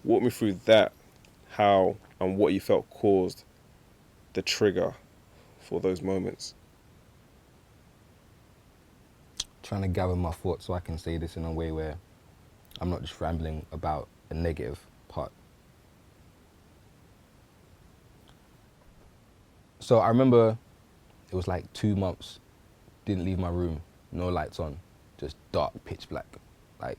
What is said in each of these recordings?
Walk me through that, how and what you felt caused the trigger for those moments. Trying to gather my thoughts so I can say this in a way where I'm not just rambling about a negative part. So I remember it was like 2 months, didn't leave my room, no lights on, just dark, pitch black. Like,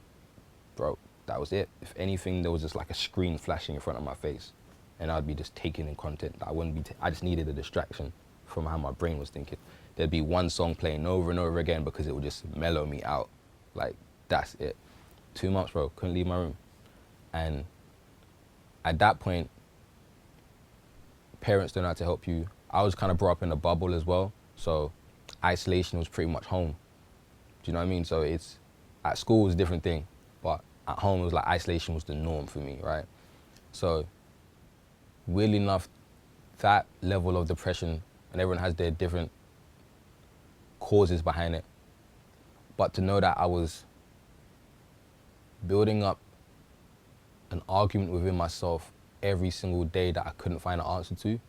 bro, that was it. If anything, there was just like a screen flashing in front of my face, and I'd be just taking in content that I wouldn't be. I just needed a distraction from how my brain was thinking. There'd be one song playing over and over again because it would just mellow me out. Like, that's it. 2 months, bro, couldn't leave my room. And at that point, parents don't know how to help you. I was kind of brought up in a bubble as well, so isolation was pretty much home. Do you know what I mean? So it's, at school was a different thing, but at home it was like isolation was the norm for me, right? So weirdly enough, that level of depression, and everyone has their different causes behind it, but to know that I was building up an argument within myself every single day that I couldn't find an answer to,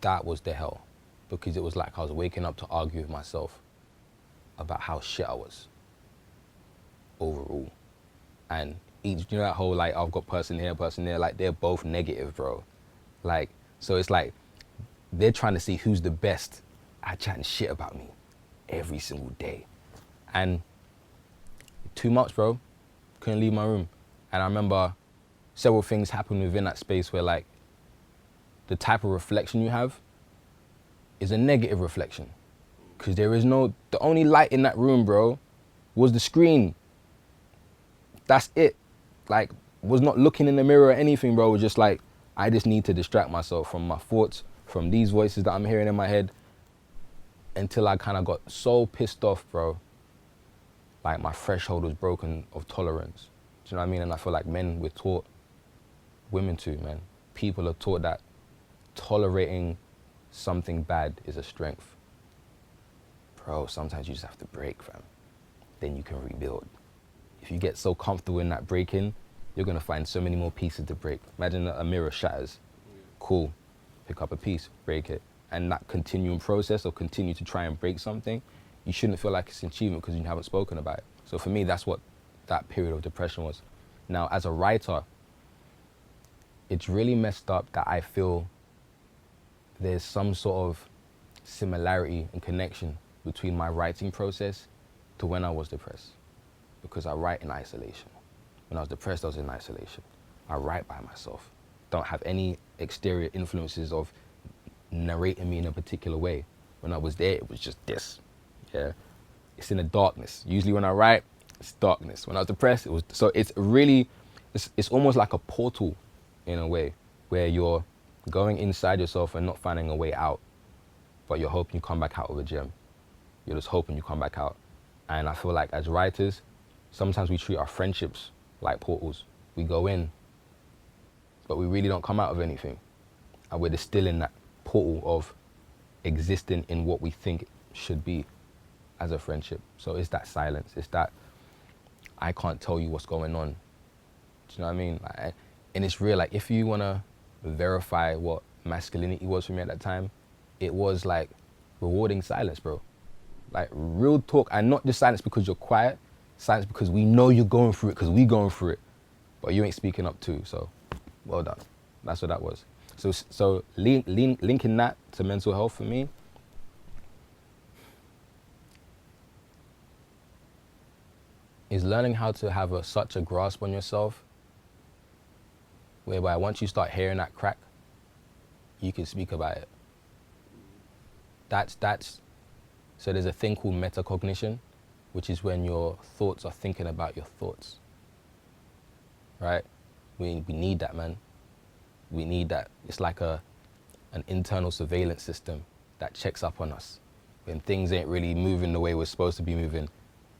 that was the hell. Because it was like I was waking up to argue with myself about how shit I was overall. And each, you know, that whole like, I've got person here, like they're both negative, bro. Like, so it's like they're trying to see who's the best at chatting shit about me every single day. And 2 months, bro, couldn't leave my room. And I remember several things happened within that space where like the type of reflection you have is a negative reflection. Because there is no, the only light in that room, bro, was the screen. That's it. Like, was not looking in the mirror or anything, bro. It was just like, I just need to distract myself from my thoughts, from these voices that I'm hearing in my head, until I kind of got so pissed off, bro. Like, my threshold was broken of tolerance. Do you know what I mean? And I feel like men, we're taught, women too, man. People are taught that tolerating something bad is a strength. Bro, sometimes you just have to break, fam. Then you can rebuild. If you get so comfortable in that breaking, you're gonna find so many more pieces to break. Imagine a mirror shatters. Cool, pick up a piece, break it. And that continuing process or continue to try and break something, you shouldn't feel like it's an achievement because you haven't spoken about it. So for me, that's what that period of depression was. Now, as a writer, it's really messed up that I feel there's some sort of similarity and connection between my writing process to when I was depressed. Because I write in isolation. When I was depressed, I was in isolation. I write by myself. Don't have any exterior influences of narrating me in a particular way. When I was there, it was just this, yeah? It's in the darkness. Usually when I write, it's darkness. When I was depressed, it was, so it's really, it's almost like a portal in a way, where you're going inside yourself and not finding a way out, but you're hoping you come back out with a gem. You're just hoping you come back out. And I feel like as writers, sometimes we treat our friendships like portals. We go in, but we really don't come out of anything. And we're just still in that portal of existing in what we think should be as a friendship. So it's that silence, it's that I can't tell you what's going on. Do you know what I mean? Like, and it's real, like if you wanna verify what masculinity was for me at that time, it was like rewarding silence, bro. Like real talk, and not just silence because you're quiet, silence because we know you're going through it, because we going through it, but you ain't speaking up too, so well done. That's what that was. So linking that to mental health for me, is learning how to have such a grasp on yourself, whereby once you start hearing that crack, you can speak about it. So there's a thing called metacognition, which is when your thoughts are thinking about your thoughts, right? We need that, man. We need that. It's like an internal surveillance system that checks up on us. When things ain't really moving the way we're supposed to be moving,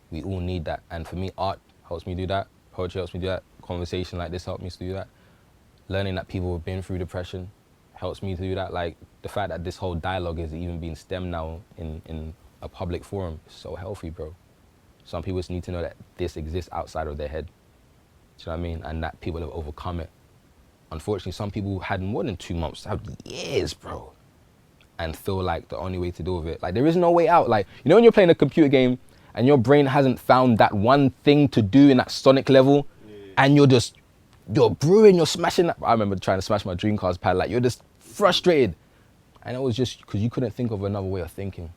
we all need that. And for me, art helps me do that. Poetry helps me do that. Conversation like this helps me to do that. Learning that people have been through depression helps me to do that. Like the fact that this whole dialogue is even being stemmed now in a public forum is so healthy, bro. Some people just need to know that this exists outside of their head. Do you know what I mean? And that people have overcome it. Unfortunately, some people had more than 2 months, had years, bro, and feel like the only way to deal with it, like there is no way out. Like, you know when you're playing a computer game and your brain hasn't found that one thing to do in that sonic level, and you're brewing, you're smashing that. I remember trying to smash my Dreamcast pad, like you're just frustrated. And it was just because you couldn't think of another way of thinking.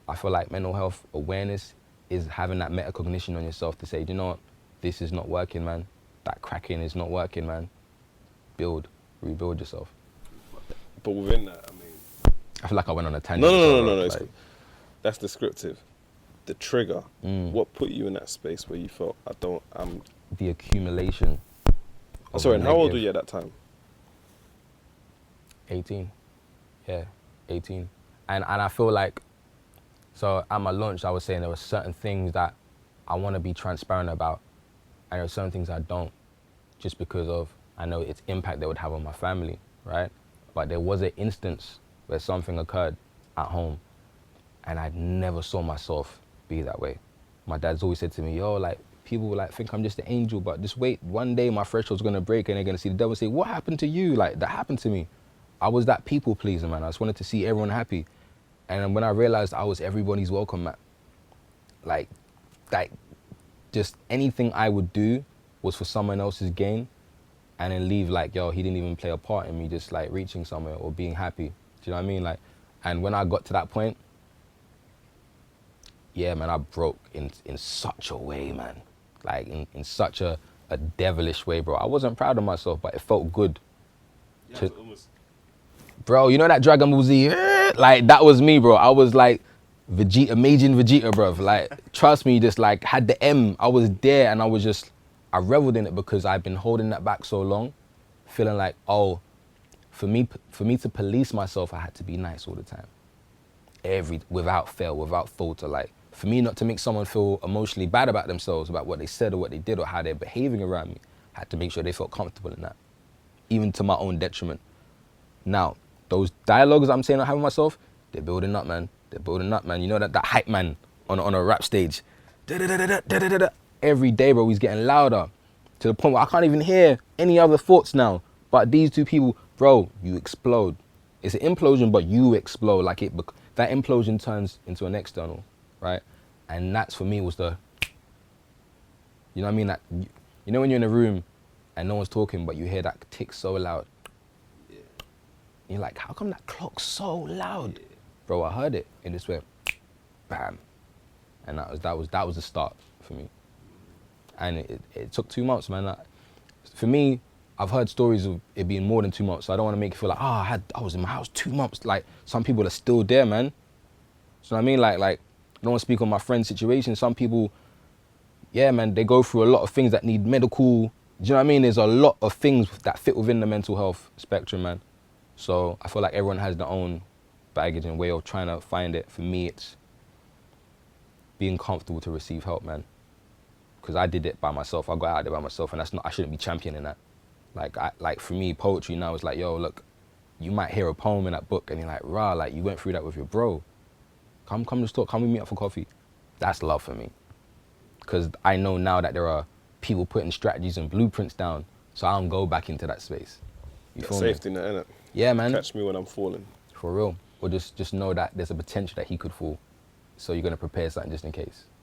I feel like mental health awareness is having that metacognition on yourself to say, you know what, this is not working, man. That cracking is not working, man. Rebuild yourself. But within that, I mean, I feel like I went on a tangent. No. Like, That's descriptive. The trigger. What put you in that space where you felt I'm the accumulation. Sorry, and how old were you at that time? 18. Yeah, 18. And I feel like, so at my launch, I was saying there were certain things that I want to be transparent about, and there are certain things I don't, just because of, I know its impact that would have on my family, right? But there was an instance where something occurred at home, and I never saw myself be that way. My dad's always said to me, yo, like, people like think I'm just an angel, but just wait, one day my threshold's gonna break and they're gonna see the devil say, what happened to you? Like, that happened to me. I was that people pleaser, man. I just wanted to see everyone happy. And when I realized I was everybody's welcome mat, like just anything I would do was for someone else's gain, and then leave like, yo, he didn't even play a part in me just like reaching somewhere or being happy. Do you know what I mean? Like, and when I got to that point, yeah, man, I broke in such a way, man. Like in such a devilish way, bro. I wasn't proud of myself, but it felt good. Bro, you know that Dragon Ball Z? Like, that was me, bro. I was like Vegeta, amazing Vegeta, bro. Like, trust me, just like had the M. I was there, and I reveled in it because I've been holding that back so long, feeling like, oh, for me to police myself, I had to be nice all the time. Without fail, without falter. Like, for me not to make someone feel emotionally bad about themselves, about what they said or what they did or how they're behaving around me, I had to make sure they felt comfortable in that, even to my own detriment. Now, those dialogues I'm saying I have with myself, they're building up, man. They're building up, man. You know that hype man on a rap stage. Every day, bro, he's getting louder to the point where I can't even hear any other thoughts now. But these two people, bro, you explode. It's an implosion, but you explode. Like, that implosion turns into an external, right? And that's, for me, was the, you know what I mean? That, you know when you're in a room and no one's talking, but you hear that tick so loud. Yeah. You're like, how come that clock's so loud? Yeah. Bro, I heard it, and this went, bam. And that was the start for me. And it took 2 months, man. For me, I've heard stories of it being more than 2 months, so I don't want to make it feel like, I was in my house 2 months. Like, some people are still there, man. So I mean, like, I don't want to speak on my friend's situation. Some people, yeah, man, they go through a lot of things that need medical, do you know what I mean? There's a lot of things that fit within the mental health spectrum, man. So I feel like everyone has their own baggage and way of trying to find it. For me, it's being comfortable to receive help, man. Because I did it by myself. I got out there by myself, and I shouldn't be championing that. Like for me, poetry now is like, yo, look, you might hear a poem in that book, and you're like, rah, like, you went through that with your bro. Come just talk. Come we meet up for coffee. That's love for me. Because I know now that there are people putting strategies and blueprints down, so I don't go back into that space. You feel me? Safety net, innit? Yeah, man. Catch me when I'm falling. For real. Or just know that there's a potential that he could fall, so you're gonna prepare something just in case.